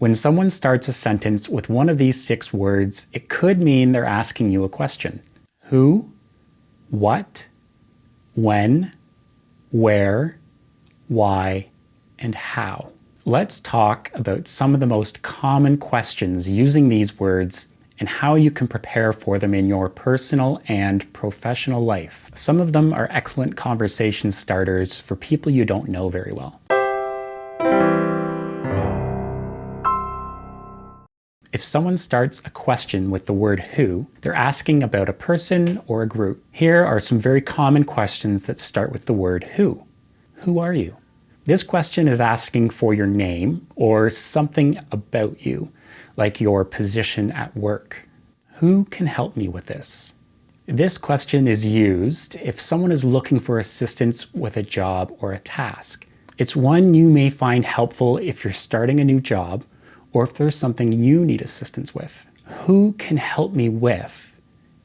When someone starts a sentence with one of these 6 words, it could mean they're asking you a question. Who, what, when, where, why, and how. Let's talk about some of the most common questions using these words and how you can prepare for them in your personal and professional life. Some of them are excellent conversation starters for people you don't know very well. If someone starts a question with the word who, they're asking about a person or a group. Here are some very common questions that start with the word who. Who are you? This question is asking for your name or something about you, like your position at work. Who can help me with this? This question is used if someone is looking for assistance with a job or a task. It's one you may find helpful if you're starting a new job or if there's something you need assistance with. Who can help me with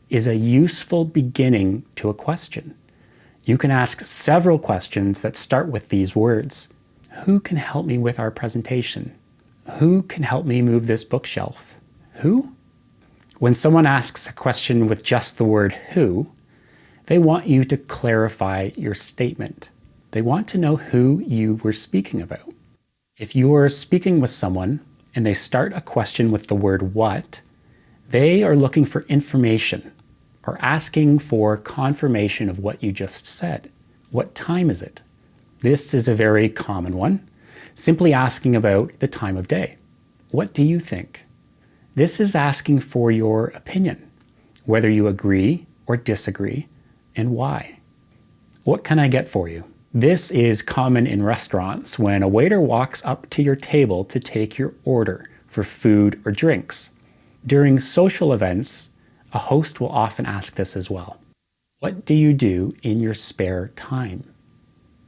is a useful beginning to a question. You can ask several questions that start with these words. Who can help me with our presentation? Who can help me move this bookshelf? Who? When someone asks a question with just the word who, they want you to clarify your statement. They want to know who you were speaking about. If you are speaking with someone and they start a question with the word what, they are looking for information or asking for confirmation of what you just said. What time is it? This is a very common one. Simply asking about the time of day. What do you think? This is asking for your opinion, whether you agree or disagree, and why. What can I get for you? This is common in restaurants when a waiter walks up to your table to take your order for food or drinks. During social events, a host will often ask this as well. What do you do in your spare time?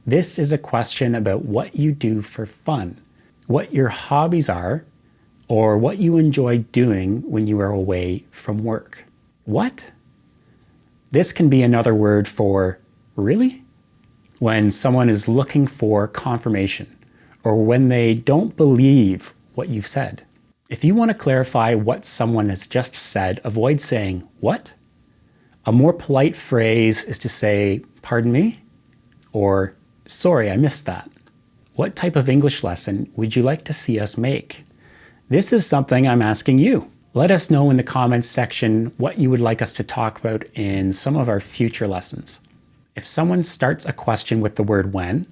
This is a question about what you do for fun, what your hobbies are, or what you enjoy doing when you are away from work. What? This can be another word for really? When someone is looking for confirmation, or when they don't believe what you've said. If you want to clarify what someone has just said, avoid saying, what? A more polite phrase is to say, pardon me? Or, sorry, I missed that. What type of English lesson would you like to see us make? This is something I'm asking you. Let us know in the comments section what you would like us to talk about in some of our future lessons. If someone starts a question with the word when,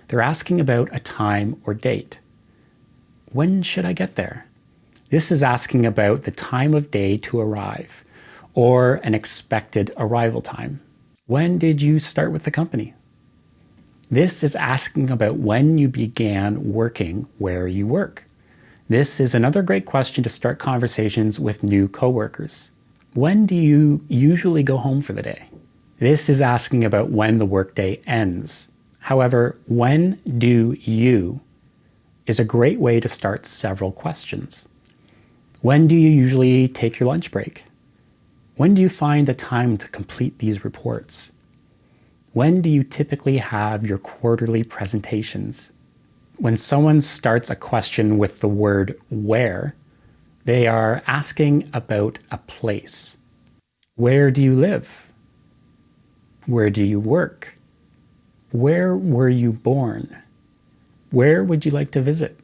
they're asking about a time or date. When should I get there? This is asking about the time of day to arrive, or an expected arrival time. When did you start with the company? This is asking about when you began working where you work. This is another great question to start conversations with new coworkers. When do you usually go home for the day? This is asking about when the workday ends. However, when do you is a great way to start several questions. When do you usually take your lunch break? When do you find the time to complete these reports? When do you typically have your quarterly presentations? When someone starts a question with the word where, they are asking about a place. Where do you live? Where do you work? Where were you born? Where would you like to visit?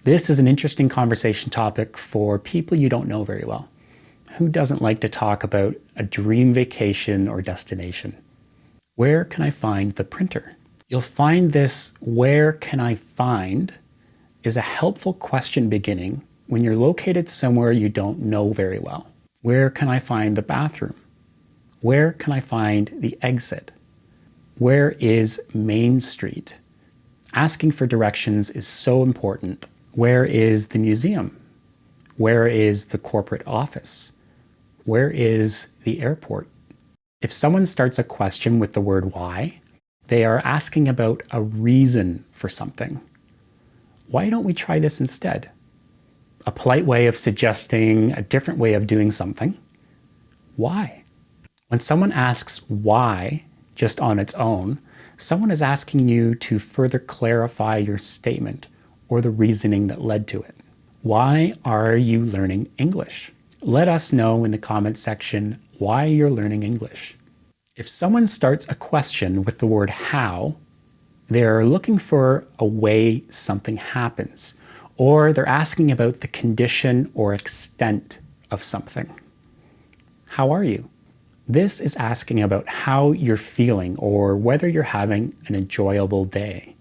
This is an interesting conversation topic for people you don't know very well. Who doesn't like to talk about a dream vacation or destination? Where can I find the printer? You'll find this where can I find is a helpful question beginning when you're located somewhere you don't know very well. Where can I find the bathroom? Where can I find the exit? Where is Main Street? Asking for directions is so important. Where is the museum? Where is the corporate office? Where is the airport? If someone starts a question with the word why, they are asking about a reason for something. Why don't we try this instead? A polite way of suggesting a different way of doing something. Why? When someone asks why just on its own, someone is asking you to further clarify your statement or the reasoning that led to it. Why are you learning English? Let us know in the comment section why you're learning English. If someone starts a question with the word how, they're looking for a way something happens, or they're asking about the condition or extent of something. How are you? This is asking about how you're feeling or whether you're having an enjoyable day.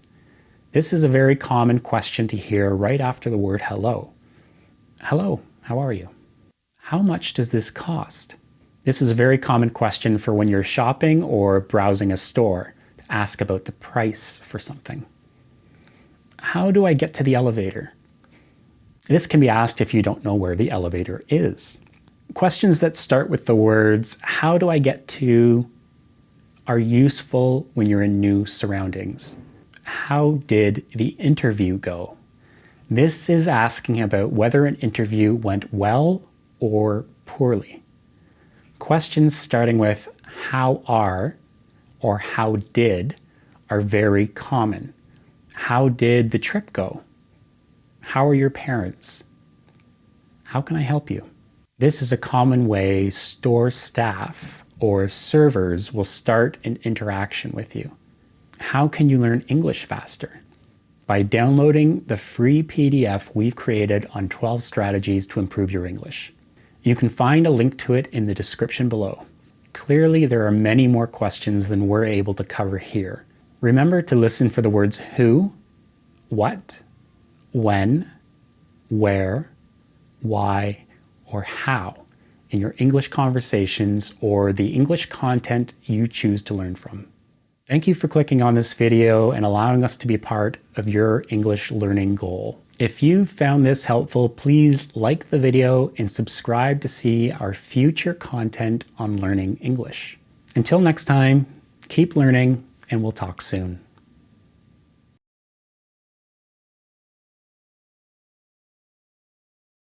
This is a very common question to hear right after the word hello. Hello, how are you? How much does this cost? This is a very common question for when you're shopping or browsing a store to ask about the price for something. How do I get to the elevator? This can be asked if you don't know where the elevator is. Questions that start with the words, how do I get to, are useful when you're in new surroundings. How did the interview go? This is asking about whether an interview went well or poorly. Questions starting with how are or how did are very common. How did the trip go? How are your parents? How can I help you? This is a common way store staff or servers will start an interaction with you. How can you learn English faster? By downloading the free PDF we've created on 12 strategies to improve your English. You can find a link to it in the description below. Clearly, there are many more questions than we're able to cover here. Remember to listen for the words who, what, when, where, why, or how in your English conversations or the English content you choose to learn from. Thank you for clicking on this video and allowing us to be part of your English learning goal. If you found this helpful, please like the video and subscribe to see our future content on learning English. Until next time, keep learning and we'll talk soon.